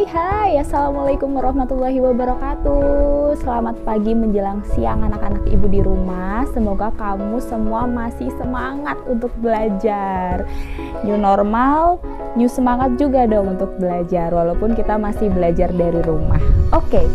Hai, Assalamualaikum warahmatullahi wabarakatuh. Selamat pagi menjelang siang anak-anak ibu di rumah. Semoga kamu semua masih semangat untuk belajar. New normal, new semangat juga dong untuk belajar, walaupun kita masih belajar dari rumah. Oke,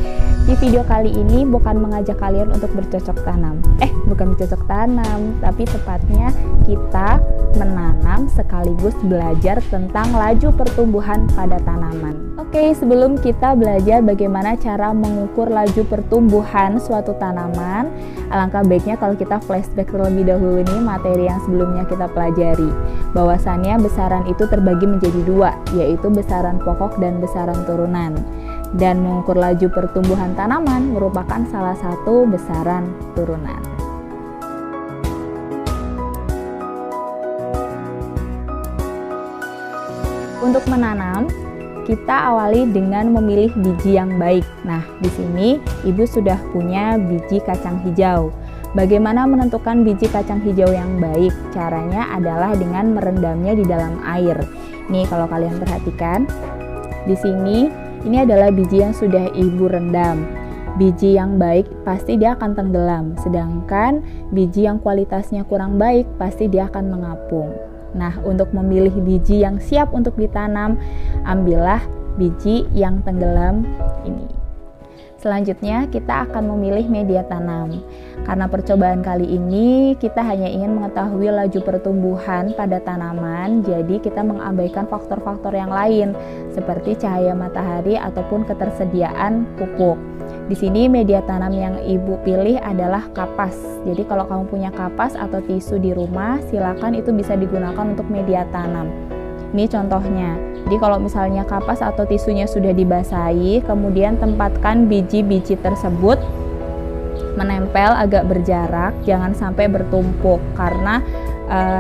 di video kali ini bukan mengajak kalian untuk bercocok tanam. Bukan bercocok tanam, tapi tepatnya kita menanam sekaligus belajar tentang laju pertumbuhan pada tanaman. Oke, sebelum kita belajar bagaimana cara mengukur laju pertumbuhan suatu tanaman, alangkah baiknya kalau kita flashback terlebih dahulu nih materi yang sebelumnya kita pelajari. Bahwasannya besaran itu terbagi menjadi dua, yaitu besaran pokok dan besaran turunan. Dan mengukur laju pertumbuhan tanaman merupakan salah satu besaran turunan. Untuk menanam, kita awali dengan memilih biji yang baik. Nah, di sini ibu sudah punya biji kacang hijau. Bagaimana menentukan biji kacang hijau yang baik? Caranya adalah dengan merendamnya di dalam air. Nih, kalau kalian perhatikan, di sini ini adalah biji yang sudah ibu rendam. Biji yang baik pasti dia akan tenggelam, sedangkan biji yang kualitasnya kurang baik pasti dia akan mengapung. Nah, untuk memilih biji yang siap untuk ditanam, ambillah biji yang tenggelam ini. Selanjutnya, kita akan memilih media tanam. Karena percobaan kali ini, kita hanya ingin mengetahui laju pertumbuhan pada tanaman, jadi kita mengabaikan faktor-faktor yang lain, seperti cahaya matahari ataupun ketersediaan pupuk. Di sini media tanam yang ibu pilih adalah kapas. Jadi kalau kamu punya kapas atau tisu di rumah, silakan itu bisa digunakan untuk media tanam. Ini contohnya. Jadi kalau misalnya kapas atau tisunya sudah dibasahi, kemudian tempatkan biji-biji tersebut menempel agak berjarak, jangan sampai bertumpuk, karena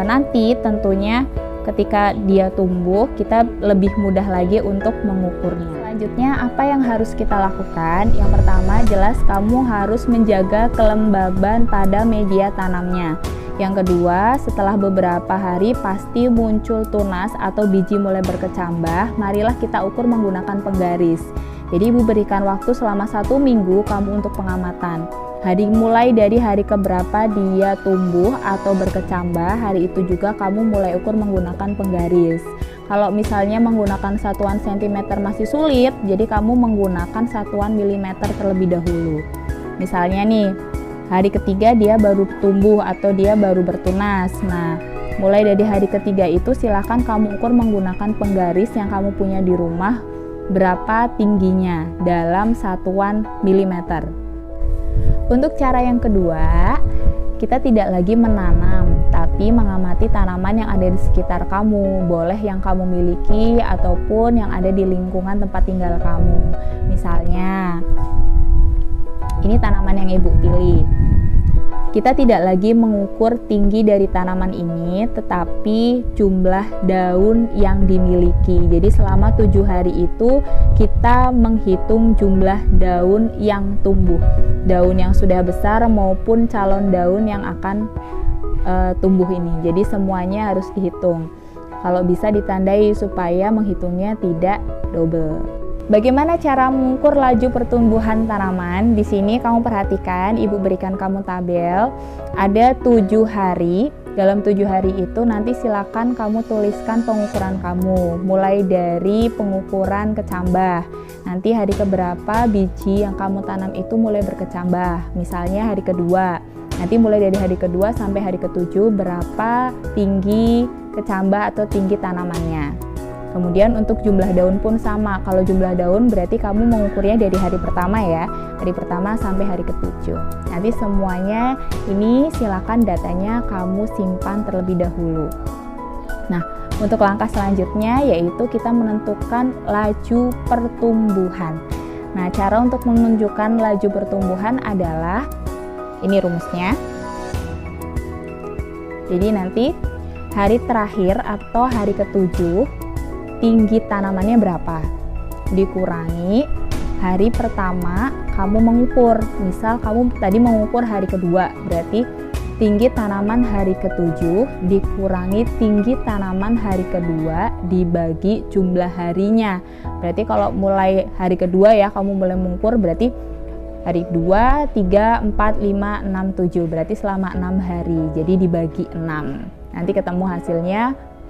nanti tentunya ketika dia tumbuh, kita lebih mudah lagi untuk mengukurnya. Selanjutnya, apa yang harus kita lakukan? Yang pertama, jelas kamu harus menjaga kelembaban pada media tanamnya. Yang kedua, setelah beberapa hari pasti muncul tunas atau biji mulai berkecambah, marilah kita ukur menggunakan penggaris. Jadi ibu berikan waktu selama 1 minggu kamu untuk pengamatan. Mulai dari hari keberapa dia tumbuh atau berkecambah, hari itu juga kamu mulai ukur menggunakan penggaris. Kalau misalnya menggunakan satuan sentimeter masih sulit, jadi kamu menggunakan satuan milimeter terlebih dahulu. Misalnya nih, hari ketiga dia baru tumbuh atau dia baru bertunas. Nah, mulai dari hari ketiga itu silakan kamu ukur menggunakan penggaris yang kamu punya di rumah, berapa tingginya dalam satuan milimeter. Untuk cara yang kedua, kita tidak lagi menanam, tapi mengamati tanaman yang ada di sekitar kamu, boleh yang kamu miliki ataupun yang ada di lingkungan tempat tinggal kamu. Misalnya, ini tanaman yang ibu pilih. Kita tidak lagi mengukur tinggi dari tanaman ini, tetapi jumlah daun yang dimiliki. Jadi selama 7 hari itu kita menghitung jumlah daun yang tumbuh, daun yang sudah besar maupun calon daun yang akan tumbuh ini. Jadi semuanya harus dihitung. Kalau bisa ditandai supaya menghitungnya tidak double. Bagaimana cara mengukur laju pertumbuhan tanaman? Di sini kamu perhatikan, ibu berikan kamu tabel. Ada 7 hari. Dalam 7 hari itu nanti silakan kamu tuliskan pengukuran kamu. Mulai dari pengukuran kecambah. Nanti hari keberapa biji yang kamu tanam itu mulai berkecambah. Misalnya hari kedua. Nanti mulai dari hari kedua sampai hari ketujuh berapa tinggi kecambah atau tinggi tanamannya. Kemudian untuk jumlah daun pun sama. Kalau jumlah daun berarti kamu mengukurnya dari hari pertama ya. Hari pertama sampai hari ke-7. Nanti semuanya ini silakan datanya kamu simpan terlebih dahulu. Nah, untuk langkah selanjutnya yaitu kita menentukan laju pertumbuhan. Nah, cara untuk menunjukkan laju pertumbuhan adalah ini rumusnya. Jadi nanti hari terakhir atau hari ke-7 tinggi tanamannya berapa, dikurangi hari pertama kamu mengukur. Misal kamu tadi mengukur hari kedua, berarti tinggi tanaman hari ke-7 dikurangi tinggi tanaman hari kedua dibagi jumlah harinya. Berarti kalau mulai hari kedua ya, kamu mulai mengukur berarti hari 2, 3, 4, 5, 6, 7. Berarti selama 6 hari. Jadi dibagi 6. Nanti ketemu hasilnya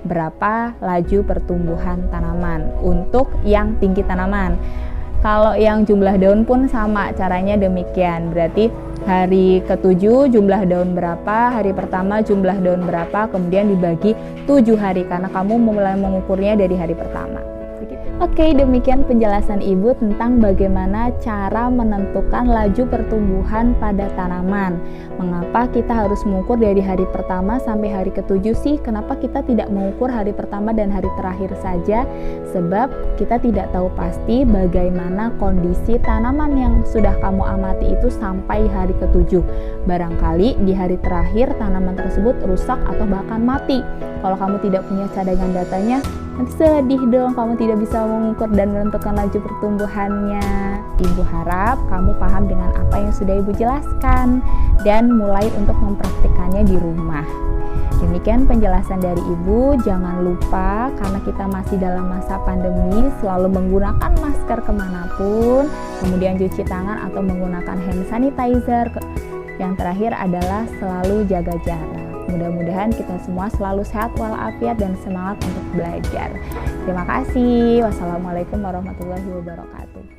berapa laju pertumbuhan tanaman untuk yang tinggi tanaman. Kalau yang jumlah daun pun sama caranya demikian. Berarti hari ke-7 jumlah daun berapa, hari pertama jumlah daun berapa, kemudian dibagi 7 hari karena kamu mulai mengukurnya dari hari pertama. Oke, demikian penjelasan Ibu tentang bagaimana cara menentukan laju pertumbuhan pada tanaman. Mengapa kita harus mengukur dari hari pertama sampai hari ke-7 sih? Kenapa kita tidak mengukur hari pertama dan hari terakhir saja? Sebab kita tidak tahu pasti bagaimana kondisi tanaman yang sudah kamu amati itu sampai hari ke-7. Barangkali di hari terakhir tanaman tersebut rusak atau bahkan mati. Kalau kamu tidak punya cadangan datanya, nanti sedih dong, kamu tidak bisa mengukur dan menentukan laju pertumbuhannya. Ibu harap kamu paham dengan apa yang sudah Ibu jelaskan dan mulai untuk mempraktikkannya di rumah. Demikian penjelasan dari Ibu. Jangan lupa, karena kita masih dalam masa pandemi, selalu menggunakan masker kemanapun, kemudian cuci tangan atau menggunakan hand sanitizer. Yang terakhir adalah selalu jaga jarak. Mudah-mudahan kita semua selalu sehat walafiat dan semangat untuk belajar. Terima kasih. Wassalamualaikum warahmatullahi wabarakatuh.